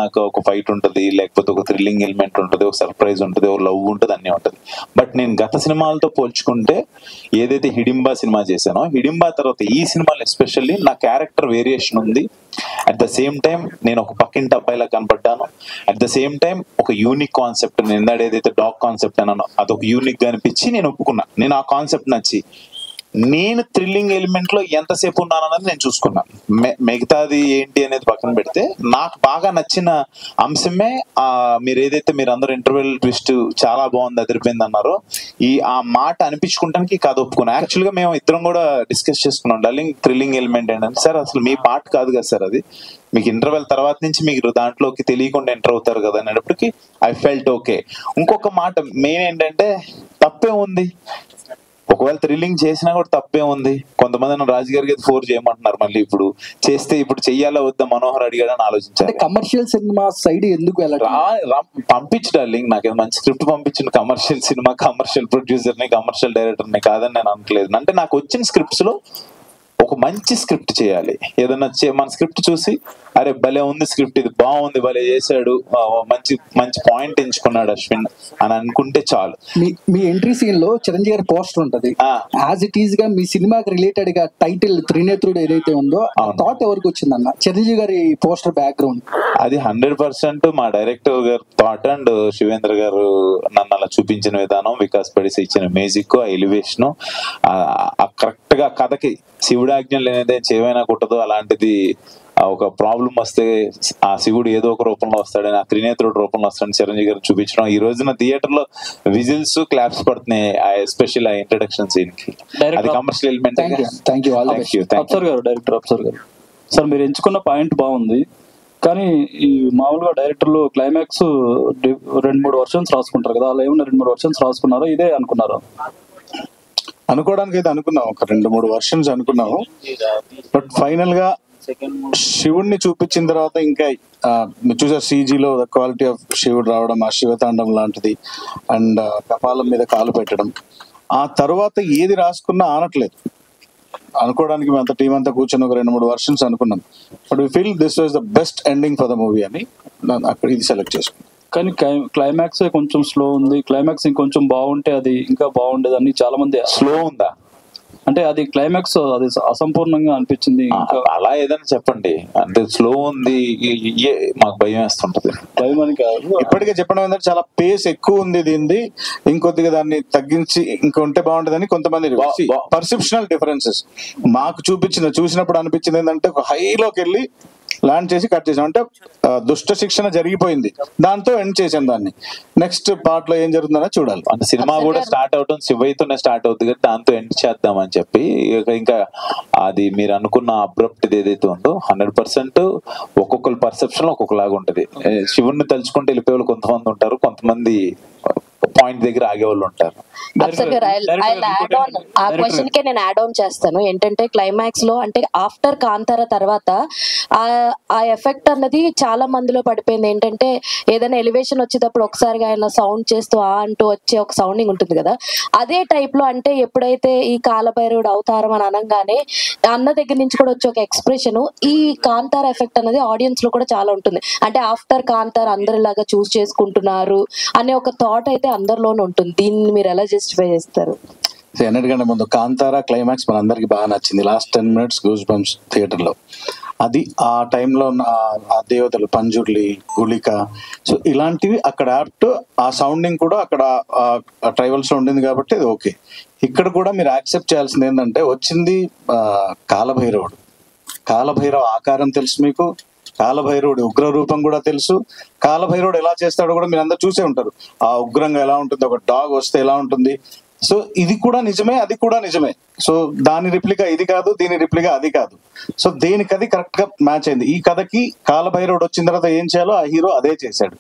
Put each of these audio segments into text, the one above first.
నాకు ఒక ఫైట్ ఉంటుంది, లేకపోతే ఒక థ్రిల్లింగ్ ఎలిమెంట్ ఉంటుంది, ఒక సర్ప్రైజ్ ఉంటుంది, ఒక లవ్ ఉంటుంది, అన్నీ ఉంటుంది. బట్ నేను గత సినిమాలతో పోల్చుకుంటే ఏదైతే హిడింబా సినిమా చేశానో, హిడింబా తర్వాత ఈ సినిమాలో ఎస్పెషల్లీ నా క్యారెక్టర్ వేరియేషన్ ఉంది. అట్ ద సేమ్ టైం నేను ఒక పక్కింటి అబ్బాయిలా కనపడ్డాను. అట్ ద సేమ్ టైం ఒక యూనిక్ కాన్సెప్ట్, నేను ఇందాడు ఏదైతే డాగ్ కాన్సెప్ట్ అన్నానో అదొక యూనిక్ గా అనిపించి నేను ఒప్పుకున్నా. నేను ఆ కాన్సెప్ట్ నచ్చి నేను థ్రిల్లింగ్ ఎలిమెంట్ లో ఎంతసేపు ఉన్నానన్నది నేను చూసుకున్నాను. మిగతాది ఏంటి అనేది పక్కన పెడితే నాకు బాగా నచ్చిన అంశమే మీరు ఏదైతే మీరు అందరూ ఇంటర్వెల్ ట్విస్ట్ చాలా బాగుంది, అదిరిపోయింది అన్నారో, ఆ మాట అనిపించుకుంటానికి కథ ఒప్పుకున్నా. యాక్చువల్ గా మేము ఇద్దరం కూడా డిస్కస్ చేసుకున్నాం, డార్లింగ్ థ్రిల్లింగ్ ఎలిమెంట్ ఏంటంటే, సార్ అసలు మీ పాట కాదు కదా సార్, అది మీకు ఇంటర్వెల్ తర్వాత నుంచి మీరు దాంట్లోకి తెలియకుండా ఎంటర్ అవుతారు కదా అనేటప్పటికి ఐ ఫెల్ట్ ఓకే. ఇంకొక మాట మెయిన్ ఏంటంటే, తప్పే ఉంది ఒకవేళ థ్రిల్లింగ్ చేసినా కూడా తప్పే ఉంది. కొంతమంది రాజుగారికి ఫోర్ చేయమంటున్నారు, మళ్ళీ ఇప్పుడు చేస్తే ఇప్పుడు చెయ్యాలా వద్దా మనోహర్ అడిగాడని ఆలోచించారు. కమర్షియల్ సినిమా సైడ్ ఎందుకు పంపించు డార్లింగ్, నాకు మంచి స్క్రిప్ట్ పంపించిన కమర్షియల్ సినిమా, కమర్షియల్ ప్రొడ్యూసర్ ని, కమర్షియల్ డైరెక్టర్ ని కాదని నేను అనట్లేదు. అంటే నాకు వచ్చిన స్క్రిప్ట్స్ లో ఒక మంచి స్క్రిప్ట్ చేయాలి. ఏదన్నా మన స్క్రిప్ట్ చూసి అరే భలే ఉంది స్క్రిప్ట్, ఇది బాగుంది, భలే చేశాడు, మంచి మంచి పాయింట్ ఎంచుకున్నాడు అశ్విన్ అని అనుకుంటే చాలు. మీ ఎంట్రీ సీన్ లో చిరంజీవి గారి పోస్టర్ ఉంటది, యాజ్ ఇట్ ఈస్ గా మీ సినిమాకి రిలేటెడ్ గా టైటిల్ త్రినేత్రుడు ఏదైతే ఉందో థాట్ ఎవరికి వచ్చిందన్న చిరంజీవి గారి పోస్టర్ బ్యాక్గ్రౌండ్? అది 100% మా డైరెక్టర్ గారు థాట్ అండ్ శివేంద్ర గారు నన్ను అలా చూపించిన విధానం, వికాస్ పడిసి ఇచ్చిన మ్యూజిక్, ఆ ఎలివేషన్, కరెక్ట్ గా కథకి శివుడాజ్ఞ లేనిదే చేవైనా కుట్టదు, అలాంటిది ఒక ప్రాబ్లం వస్తే ఆ శివుడు ఏదో ఒక రూపంలో వస్తాడని, ఆ త్రినేత్రుడు రూపంలో వస్తాడని చిరంజీవి గారు చూపించడం, ఈ రోజున థియేటర్ లో విజిల్స్ క్లాప్స్ పడుతున్నాయి ఎస్పెషల్ ఆ ఇంట్రడక్షన్ సీన్ కి. అది కమర్షియల్ ఎలిమెంట్. డైరెక్టర్ అప్సర్ గారు, సార్ మీరు ఎంచుకున్న పాయింట్ బాగుంది, కానీ ఈ మామూలుగా డైరెక్టర్లు క్లైమాక్స్ 2-3 వర్షన్స్ రాసుకుంటారు కదా, అలా ఏమన్నా 2-3 వర్షన్స్ రాసుకున్నారా, ఇదే అనుకున్నారా? అనుకోవడానికి అయితే అనుకున్నాం, ఒక 2-3 వర్షన్స్ అనుకున్నాము. బట్ ఫైనల్ గా శివుడిని చూపించిన తర్వాత ఇంకా చూసారు సీజీలో క్వాలిటీ ఆఫ్ శివుడు రావడం, ఆ శివతాండం లాంటిది, అండ్ కపాలం మీద కాలు పెట్టడం, ఆ తర్వాత ఏది రాసుకున్నా ఆనట్లేదు. అనుకోవడానికి మేము అంత టీం అంతా కూర్చొని ఒక 2-3 వర్షన్స్ అనుకున్నాం. But we feel this was the best ending for the movie అని అక్కడ ఇది సెలెక్ట్ చేసుకున్నాం. కానీ క్లైమాక్స్ కొంచెం స్లో ఉంది, క్లైమాక్స్ ఇంకొంచెం బాగుంటే అది ఇంకా బాగుండేది అని చాలా మంది. స్లో ఉందా అంటే అది క్లైమాక్స్ అది అసంపూర్ణంగా అనిపించింది. అలా ఏదైనా చెప్పండి, అంటే స్లో ఉంది మాకు భయం వేస్తుంటది. భయం అని కాదు, ఇప్పటికే చెప్పడం ఏంటంటే చాలా పేస్ ఎక్కువ ఉంది దీనిది, ఇంకొద్దిగా దాన్ని తగ్గించి ఇంకొంటే బాగుంటుందని కొంతమంది పర్సెప్షనల్ డిఫరెన్సెస్. మాకు చూసినప్పుడు అనిపించింది ఏంటంటే ఒక హైలోకి వెళ్ళి ల్యాండ్ చేసి కట్ చేసాం, అంటే దుష్ట శిక్షణ జరిగిపోయింది, దాంతో ఎండ్ చేసాం దాన్ని. నెక్స్ట్ పార్ట్ లో ఏం జరుగుతుందో చూడాలి. అంటే సినిమా కూడా స్టార్ట్ అవటం శివయ్యతోనే స్టార్ట్ అవుతుంది కదా, దాంతో ఎండ్ చేద్దామని చెప్పి ఇంకా అది మీరు అనుకున్న అబ్రప్ట్ ఏదైతే ఉందో 100% ఒక్కొక్కరు పర్సెప్షన్ ఒక్కొక్కలాగా ఉంటది. శివుణ్ణి తలుచుకుంటే వెళ్ళిపోయేవాళ్ళు కొంతమంది ఉంటారు, కొంతమంది పాయింట్ దగ్గర ఆగేవాళ్ళు ఉంటారు. ఆ క్వశ్చన్ కే నేను యాడ్ ఆన్ చేస్తాను. ఏంటంటే క్లైమాక్స్ లో అంటే ఆఫ్టర్ కాంతార తర్వాత ఆ ఎఫెక్ట్ అన్నది చాలా మందిలో పడిపోయింది. ఏంటంటే ఏదైనా ఎలివేషన్ వచ్చేటప్పుడు ఒకసారిగా ఆయన సౌండ్ చేస్తూ అంటూ వచ్చే ఒక సౌండింగ్ ఉంటుంది కదా, అదే టైప్ లో అంటే ఎప్పుడైతే ఈ కాలభైరవుడు అవతారం అని అనగానే అన్న దగ్గర నుంచి కూడా వచ్చే ఒక ఎక్స్ప్రెషన్, ఈ కాంతార ఎఫెక్ట్ అనేది ఆడియన్స్ లో కూడా చాలా ఉంటుంది. అంటే ఆఫ్టర్ కాంతార అందరిలాగా చూస్ చేసుకుంటున్నారు అనే ఒక థాట్ అయితే అందరిలోనే ఉంటుంది. దీన్ని మీరు ఎలా జస్టిఫై చేస్తారు? అన్నిటికంటే ముందు కాంతారా క్లైమాక్స్ మన అందరికి బాగా నచ్చింది. Last 10 minutes goose bumps theatre లో. అది ఆ టైంలో ఉన్న ఆ దేవతలు పంజుర్లి, గుళిక, సో ఇలాంటివి అక్కడ యాప్ట్. ఆ సౌండింగ్ కూడా అక్కడ ట్రైబల్స్ లో ఉండింది కాబట్టి అది ఓకే. ఇక్కడ కూడా మీరు యాక్సెప్ట్ చేయాల్సింది ఏంటంటే వచ్చింది కాలభైరవుడు. కాలభైరవ ఆకారం తెలుసు మీకు, కాలభైరవుడి ఉగ్ర రూపం కూడా తెలుసు, కాలభైరవుడు ఎలా చేస్తాడో కూడా మీరు అందరు చూసే ఉంటారు. ఆ ఉగ్రంగా ఎలా ఉంటుంది, ఒక డాగ్ వస్తే ఎలా ఉంటుంది. సో ఇది కూడా నిజమే, అది కూడా నిజమే. సో దాని రిప్లికా ఇది కాదు, దీని రిప్లికా అది కాదు. సో దేనికి అది కరెక్ట్ గా మ్యాచ్ అయింది. ఈ కథకి కాలభైరవుడు వచ్చిన తర్వాత ఏం చేయాలో ఆ హీరో అదే చేశాడు.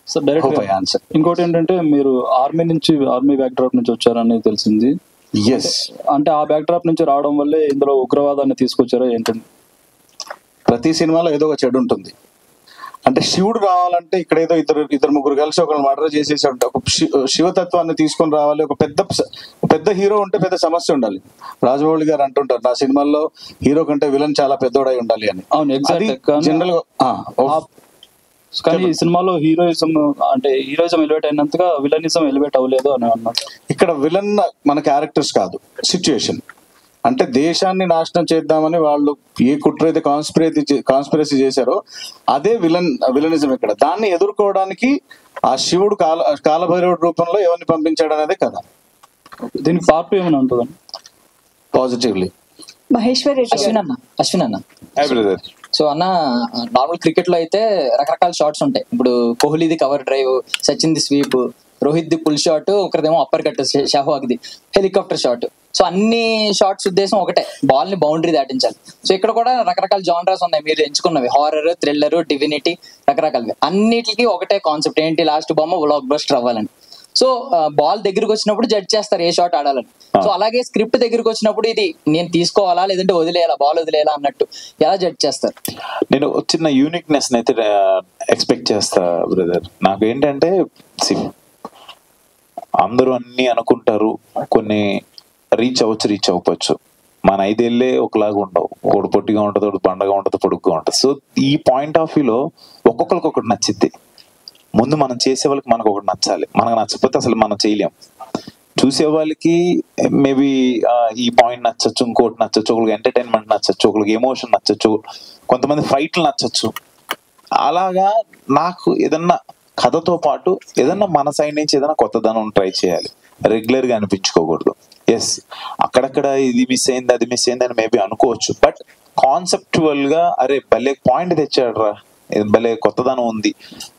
So direct answer. ఇంకోటి ఏంటంటే మీరు ఆర్మీ బ్యాక్ డ్రాప్ నుంచి వచ్చారని తెలిసింది. ఎస్, అంటే ఆ బ్యాక్ డ్రాప్ నుంచి రావడం వల్లే ఇందులో ఉగ్రవాదాన్ని తీసుకొచ్చారా ఏంటంటే? ప్రతి సినిమాలో ఏదో ఒక చెడు ఉంటుంది. అంటే శివుడు రావాలంటే ఇక్కడ ఏదో ఇద్దరు ముగ్గురు కలిసి ఒకరిని మర్డర్ చేసేసి ఉంటారు. ఒక శివతత్వాన్ని తీసుకొని రావాలి. ఒక పెద్ద హీరో ఉంటే పెద్ద సమస్య ఉండాలి. రాజమౌళి గారు అంటుంటారు నా సినిమాల్లో హీరో కంటే విలన్ చాలా పెద్దోడై ఉండాలి అని. అవును, జనరల్ గా కానీ ఈ సినిమాలో హీరోయిజం ఎలివేట్ అయినంతగా విలనిజం ఎలివేట్ అవ్వలేదు అని అన్నారు. ఇక్కడ విలన్ మన క్యారెక్టర్స్ కాదు, సిచ్యుయేషన్. అంటే దేశాన్ని నాశనం చేద్దామని వాళ్ళు ఏ కుట్ర అయితే కాన్స్పిరసీ చేశారో అదే విలనిజం ఇక్కడ. దాన్ని ఎదుర్కోవడానికి ఆ శివుడు కాలభైరవుడి రూపంలో ఎవరిని పంపించాడు అనేది కదా. దీనికి పార్ట్ ఏమైనా ఉంటుందండి పాజిటివ్లీ. మహేశ్వర్ రెడ్డి అశ్విన్ అన్న సో అన్న, నార్మల్ క్రికెట్ లో అయితే రకరకాల షాట్స్ ఉంటాయి. ఇప్పుడు కోహ్లీది కవర్ డ్రైవ్, సచిన్ ది స్వీప్, రోహిత్ ది పుల్ షాట్, ఒకరిదేమో అప్పర్ కట్, షహవాగ్ది హెలికాప్టర్ షాట్. సో అన్ని షాట్స్ ఉద్దేశం ఒకటే, బాల్ ని బౌండరీ దాటించాలి. సో ఇక్కడ కూడా రకరకాల జానరాస్ ఉన్నాయి మీరు ఎంచుకున్నవి, హారర్, థ్రిల్లర్, డివినిటీ, రకరకాలవి. అన్నిటికీ ఒకటే కాన్సెప్ట్ ఏంటి, లాస్ట్ బొమ్మ బ్లాక్ బస్టర్ అవ్వాలని. సో బాల్ దగ్గరకు వచ్చినప్పుడు జడ్జ్ చేస్తారు ఏ షాట్ ఆడాలని. సో అలాగే స్క్రిప్ట్ దగ్గరకు వచ్చినప్పుడు ఇది నేను తీసుకోవాలా లేదంటే వదిలేయాలా, బాల్ వదిలేయాలా అన్నట్టు ఎలా జడ్జ్ చేస్తారు? నేను చిన్న యూనిక్నెస్ అయితే ఎక్స్పెక్ట్ చేస్తా బ్రదర్. నాకు ఏంటంటే అందరూ అన్ని అనుకుంటారు, కొన్ని రీచ్ అవ్వచ్చు. మన 5 ఏళ్ళే ఒకలాగా ఉండవు, ఒకటి పొట్టిగా ఉంటుంది, ఒకటి బండగా ఉంటుంది, పొడుగ్గా ఉంటుంది. సో ఈ పాయింట్ ఆఫ్ వ్యూలో ఒక్కొక్కరికి ఒకటి నచ్చిద్ది. ముందు మనం చేసే వాళ్ళకి మనకు ఒకటి నచ్చాలి, మనకు నచ్చకపోతే అసలు మనం చేయలేం. చూసే వాళ్ళకి మేబీ ఈ పాయింట్ నచ్చచ్చు, ఇంకోటి నచ్చచ్చు, ఒకరికి ఎంటర్టైన్మెంట్ నచ్చచ్చు, ఒకరికి ఎమోషన్ నచ్చచ్చు, కొంతమంది ఫైట్లు నచ్చచ్చు. అలాగా నాకు ఏదన్నా కథతో పాటు ఏదన్నా మన సైడ్ నుంచి ఏదైనా కొత్తదనం ట్రై చేయాలి, రెగ్యులర్ గా అనిపించుకోకూడదు. ఎస్ అక్కడక్కడ ఇది మిస్ అయింది, అది మిస్ అయింది అని మేబీ అనుకోవచ్చు, బట్ కాన్సెప్చువల్ గా అరే భలే పాయింట్ తెచ్చాడు రా, భలే కొత్తదనం ఉంది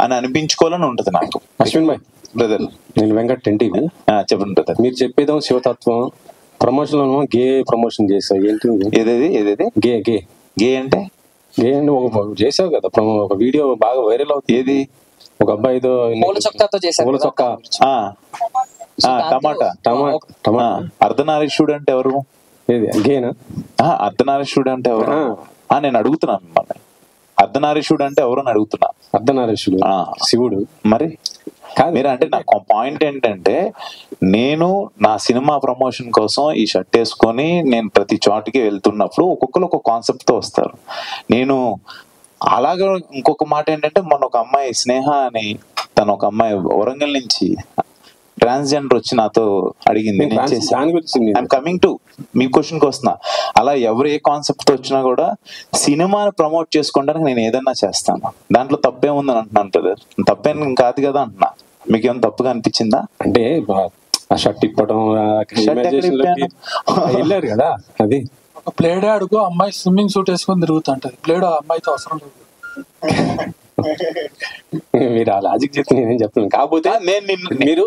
అని అనిపించుకోవాలని ఉంటది నాకు. అశ్విన్ భాయ్ బ్రదర్, నేను వెంకట్ ఎన్టీవీ. చెప్పండి బ్రదర్. మీరు చెప్పేదో శివతత్వం ప్రమోషన్ లో గే ప్రమోషన్ చేసావు ఏంటి? ఏదేది గే గే గే అంటే ఒక చేసావు కదా ఒక వీడియో బాగా వైరల్ అవుతుంది. ఏది? ఒక అబ్బాయితో పూల చొక్కాతో చేశారు, పూల చొక్కా, టమాటా. అర్ధనారీశ్వరుడు అంటే ఎవరు? ఏది గేనా? అర్ధనారీశ్వరుడు అంటే ఎవరు? నేను అడుగుతున్నాను మిమ్మల్ని, అర్ధనారీశ్వరుడు అంటే ఎవరు అని అడుగుతున్నా. అర్ధనారీశ్వరుడు శివుడు. మరి మీరు అంటే నా పాయింట్ ఏంటంటే, నేను నా సినిమా ప్రమోషన్ కోసం ఈ షర్ట్ వేసుకొని నేను ప్రతి చోటికి వెళ్తున్నప్పుడు ఒక్కొక్కరు ఒక కాన్సెప్ట్ తో వస్తారు. నేను అలాగే ఇంకొక మాట ఏంటంటే, మొన్న ఒక అమ్మాయి స్నేహ అని, తను ఒక అమ్మాయి వరంగల్ నుంచి ట్రాన్స్జెండర్ వచ్చి నాతో అడిగింది. I'm coming to me question కి వస్తున్నా. అలా ఎవరు ఏ కాన్సెప్ట్ తో వచ్చినా కూడా సినిమాని ప్రమోట్ చేసుకోవడానికి నేను ఏదన్నా చేస్తాను, దాంట్లో తప్పేముందని అంటున్నాను బ్రదర్. తప్పేం కాదు కదా అంటున్నా. మీకేమైనా తప్పుగా అనిపించిందా? అంటే ఆ షర్ట్ ఇప్పడం వెళ్ళారు కదా, అది ఒక ప్లేడే అడుగు అమ్మాయి స్విమ్మింగ్ సూట్ వేసుకొని తిరుగుతుంటది, ప్లేడ్ అమ్మాయితో అవసరం లేదు. మీరు ఆ లాజిక్ చెప్తే నేనేం చెప్పలేను. కాకపోతే మీరు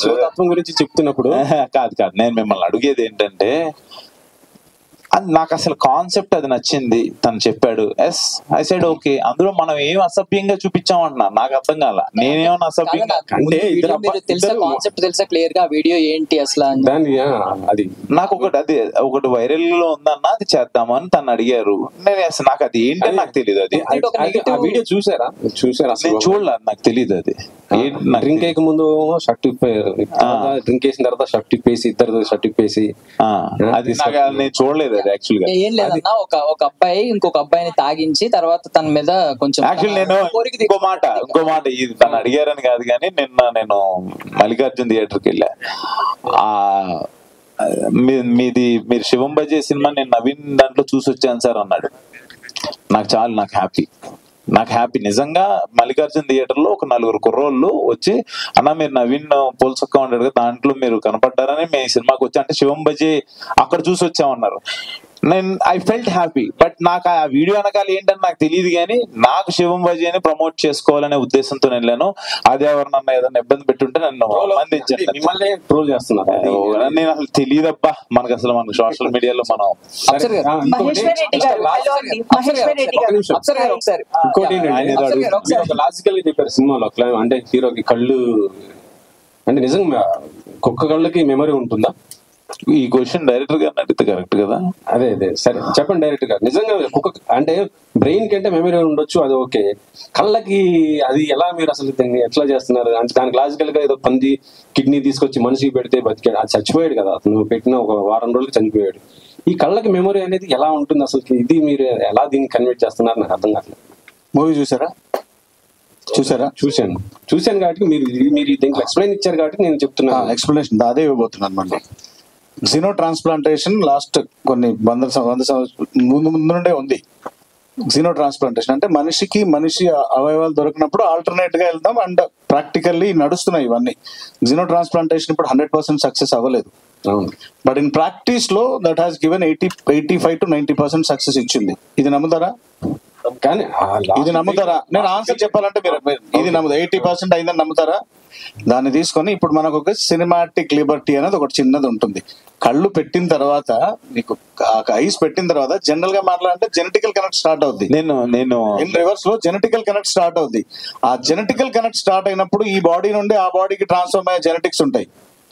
శివతత్వం గురించి చెప్తున్నప్పుడు కాదు నేను మిమ్మల్ని అడిగేది ఏంటంటే, నాకు అసలు కాన్సెప్ట్ అది నచ్చింది, తను చెప్పాడు. Yes I said okay. అందులో మనం ఏం అసభ్యంగా చూపించామంటున్నా నాకు అర్థం కాల. నేనేమన్నా అసభ్యంగా అంటే కాన్సెప్ట్ తెలుసా క్లియర్ గా, వీడియో ఏంటి అసలు అది నాకు ఒకటి వైరల్ లో ఉందన్నా అది చేద్దామని తను అడిగారు. నేను అసలు నాకు అది ఏంటని నాకు తెలియదు. అది వీడియో చూసారా? నేను చూడలేదు, నాకు తెలియదు అది. డ్రింక్ అయ్యక ముందు షర్ట్ డ్రింక్ వేసిన తర్వాత షర్ట్ ఇప్పేసి, ఇద్దరు షర్ట్ ఇప్పేసి, అది నాకు నేను చూడలేదు. ఏం లేదన్నా, ఒక అబ్బాయి ఇంకొక అబ్బాయిని తాగించి తర్వాత తన మీద కొంచెం నేను ఇంకో మాట ఇది తను అడిగారని కాదు కానీ, నేను మల్లికార్జున్ థియేటర్కి వెళ్ళా. మీరు శివం బజే సినిమా నేను నవీన్ దాంట్లో చూసి వచ్చాను సార్ అన్నాడు. నాకు హ్యాపీ నిజంగా. మల్లికార్జున్ థియేటర్ లో ఒక 4 కుర్రోళ్ళు వచ్చి, అన్న మీరు నవీన్ పోల్సొక్క ఉంటాడు కదా, దాంట్లో మీరు కనపడ్డారని మేము సినిమాకి వచ్చా అంటే శివం బజే అక్కడ చూసి వచ్చామన్నారు. I felt happy. బట్ నాకు ఆ వీడియో వెనకాల ఏంటని నాకు తెలియదు కానీ, నాకు శివం బజేని ప్రమోట్ చేసుకోవాలనే ఉద్దేశంతో వెళ్ళాను. అదే ఎవరినన్నా ఏదైనా ఇబ్బంది పెట్టుంటే నన్ను మిమ్మల్ని ట్రోల్ చేస్తున్నారు. నేను అసలు తెలియదబ్బా మనకు, అసలు మనకు సోషల్ మీడియాలో మనం లాజికల్ గా చెప్పారు సినిమాలో. అంటే హీరోకి కళ్ళు అంటే నిజంగా కుక్క కళ్ళకి మెమరీ ఉంటుందా? ఈ క్వశ్చన్ డైరెక్టర్ గారిని అడిగితే కరెక్ట్ కదా. అదే సరే చెప్పండి డైరెక్టర్ గారు. నిజంగా కుక్క అంటే బ్రెయిన్ కంటే మెమరీ ఉండొచ్చు, అది ఓకే. కళ్ళకి అది ఎలా మీరు అసలు ఎట్లా చేస్తున్నారు? అంటే దానికి లాజికల్ గా ఏదో పంది కిడ్నీ తీసుకొచ్చి మనిషికి పెడితే బతికాడు, అది చచ్చిపోయాడు కదా, అతను పెట్టిన ఒక వారం రోజులకి చనిపోయాడు. ఈ కళ్ళకి మెమరీ అనేది ఎలా ఉంటుంది అసలు? ఇది మీరు ఎలా దీన్ని కన్వర్ట్ చేస్తున్నారు నాకు అర్థం కావట్లేదు. మూవీ చూసారా? చూశాను కాబట్టి మీరు దీంట్లో ఎక్స్ప్లెయిన్ ఇచ్చారు కాబట్టి నేను చెప్తున్నాను. ఎక్స్ప్లెనేషన్ అదే ఇవ్వబోతున్నాను మళ్ళీ. జినో ట్రాన్స్ప్లాంటేషన్ లాస్ట్ కొన్ని ముందు నుండే ఉంది. జినో ట్రాన్స్ప్లాంటేషన్ అంటే మనిషి అవయవాలు దొరికినప్పుడు ఆల్టర్నేట్ గా వెళ్దాం, అండ్ ప్రాక్టికల్లీ నడుస్తున్నాయి ఇవన్నీ. జినో ట్రాన్స్ప్లాంటేషన్ ఇప్పుడు 100% సక్సెస్ అవ్వలేదు, బట్ ఇన్ ప్రాక్టీస్ లో that has given 85 to 90% success ఇచ్చింది. ఇది నమ్ముతారా? కానీ ఇది నమ్ముతారా? నేను ఆన్సర్ చెప్పాలంటే మీరు ఇది 80% అయిందని నమ్ముతారా? దాన్ని తీసుకొని ఇప్పుడు మనకు ఒక సినిమాటిక్ లిబర్టీ అనేది ఒకటి చిన్నది ఉంటుంది. కళ్ళు పెట్టిన తర్వాత మీకు ఐస్ పెట్టిన తర్వాత జనరల్ గా మాట్లాడంటే జెనెటికల్ కనెక్ట్ స్టార్ట్ అవుద్ది. నేను రివర్స్ లో జెనెటికల్ కనెక్ట్ స్టార్ట్ అవుద్ది. ఆ జెనెటికల్ కనెక్ట్ స్టార్ట్ అయినప్పుడు ఈ బాడీ నుండి ఆ బాడీకి ట్రాన్స్ఫార్మ్ అయ్యే జెనెటిక్స్ ఉంటాయి.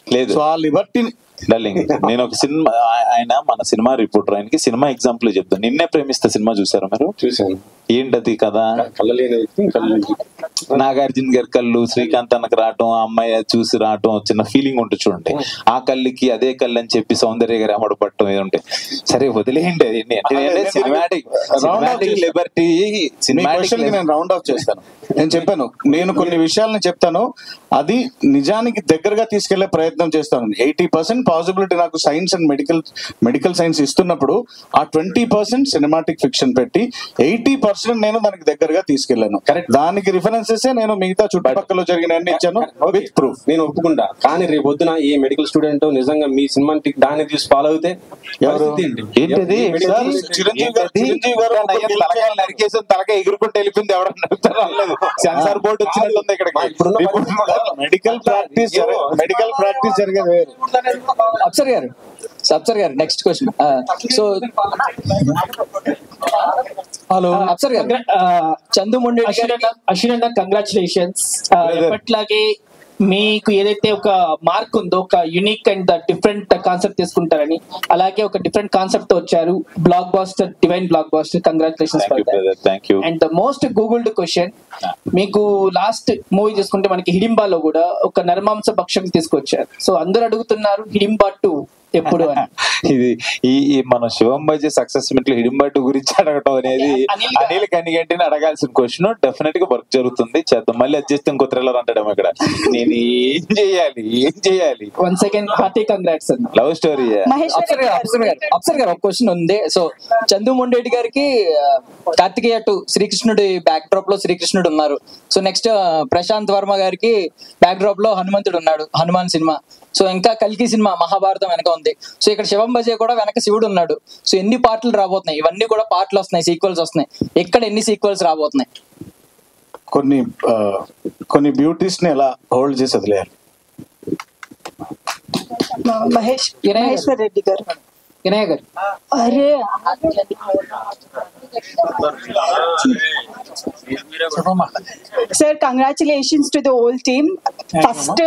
లేదు, సో ఆ లిబర్టీని డార్లింగ్, నేను ఒక సినిమా, ఆయన మన సినిమా రిపోర్టర్, ఆయనకి సినిమా ఎగ్జాంపుల్ చెప్తాను. నిన్నే ప్రేమిస్తా సినిమా చూసారా మీరు? చూసాను. ఏంటది కదా? నాగార్జున గారి కళ్ళు శ్రీకాంత్ అన్నకు రావటం, ఆ అమ్మాయి చూసి రావటం, చిన్న ఫీలింగ్ ఉంటుంది చూడండి. ఆ కళ్ళకి అదే కళ్ళు అని చెప్పి సౌందర్య గారు అమ్మడు పట్టడం ఏది ఉంటాయి. సరే వదిలేయండి, సినిమాటిక్ లిబర్టీ. నేను రౌండ్ ఆఫ్ చేస్తాను. నేను చెప్పాను, నేను కొన్ని విషయాలను చెప్తాను, అది నిజానికి దగ్గరగా తీసుకెళ్లే ప్రయత్నం చేస్తాను. 80% పాసిబిలిటీ నాకు సైన్స్ అండ్ మెడికల్ సైన్స్ ఇస్తున్నప్పుడు ఆ 20% సినిమాటిక్ ఫిక్షన్ పెట్టి 80% నేను దానికి దగ్గరగా తీసుకెళ్లాను. దానికి రిఫరెన్సెస్ నేను మిగతా చుట్టుపక్కల జరిగిన అన్ని ఇచ్చాను విత్ ప్రూఫ్. నేను ఒప్పుకుంటా, కానీ రేపు పొద్దున ఈ మెడికల్ స్టూడెంట్ నిజంగా మీ సినిమాటిక్ దాన్ని చూసి ఫాలో అవుతే ఏంటది? చిరంజీవి గారు నరికేసి తలగా ఎగురుకుంటూ వెళ్ళిపోయింది, ఎవరన్నా సెన్సార్ బోర్డు వచ్చినట్టుంది ఇక్కడికి. మెడికల్ ప్రాక్టీస్ జరిగేది వేరు. అప్సర్ గారు నెక్స్ట్ క్వశ్చన్. సో హలో అప్సర్ గారు, చందు మొండేటి అశ్విన్ అన్న కంగ్రాచులేషన్స్. ఎప్పట్లాగే మీకు ఏదైతే ఒక మార్క్ ఉందో, ఒక యూనిక్ అండ్ డిఫరెంట్ కాన్సెప్ట్ తీసుకుంటారని, అలాగే ఒక డిఫరెంట్ కాన్సెప్ట్ తో వచ్చారు. Blockbuster, divine blockbuster, congratulations. And the most googled question, మీకు లాస్ట్ మూవీ చూసుకుంటే మనకి హిడింబాలో కూడా ఒక నరమాంస భక్షం తీసుకొచ్చారు. సో అందరూ అడుగుతున్నారు హిడింబా 2 ఎప్పుడు అని. ఇది ఈ మన శివం బజే సక్సెస్ మీట్ లో హిడింబా 2 గురించి అడగటం అనేది అనిల్ కనిగంటిని అడగాల్సిన క్వశ్చన్. డెఫినెట్ గా వర్క్ జరుగుతుంది, చేద్దాం. మళ్ళీ అది చేస్తే ఇంకో థ్రిల్లర్ అంటాడేమో ఇక్కడ. నేను ఏం చేయాలి? వన్ సెకండ్, హార్టీ కంగ్రాట్స్ అన్న. Love story. అప్సర్ గారు ఒక క్వశ్చన్ ఉంది. సో చందు మొండేటి గారికి కార్తికేయ 2 శ్రీకృష్ణుడి బ్యాక్ డ్రాప్ లో శ్రీకృష్ణుడు ఉన్నారు. సో నెక్స్ట్ ప్రశాంత్ వర్మ గారికి బ్యాక్ డ్రాప్ లో హనుమంతుడు ఉన్నాడు, హనుమాన్ సినిమా. సో ఇంకా కల్కి సినిమా మహాభారతం వెనక ఉంది. సో ఇక్కడ శివం బజే కూడా వెనక శివుడు ఉన్నాడు. సో ఎన్ని పార్ట్లు రాబోతున్నాయి? ఇవన్నీ కూడా పార్ట్లు వస్తున్నాయి, సీక్వెల్స్ వస్తున్నాయి. ఎక్కడ ఎన్ని సీక్వెల్స్ రాబోతున్నాయి? కొన్ని బ్యూటీస్ ని ఎలా హోల్డ్ చేసి వదిలేయాలి? మహేశ్వర్ రెడ్డి గారు, వినయ్ గారు. అరే sir, congratulations to the whole team. First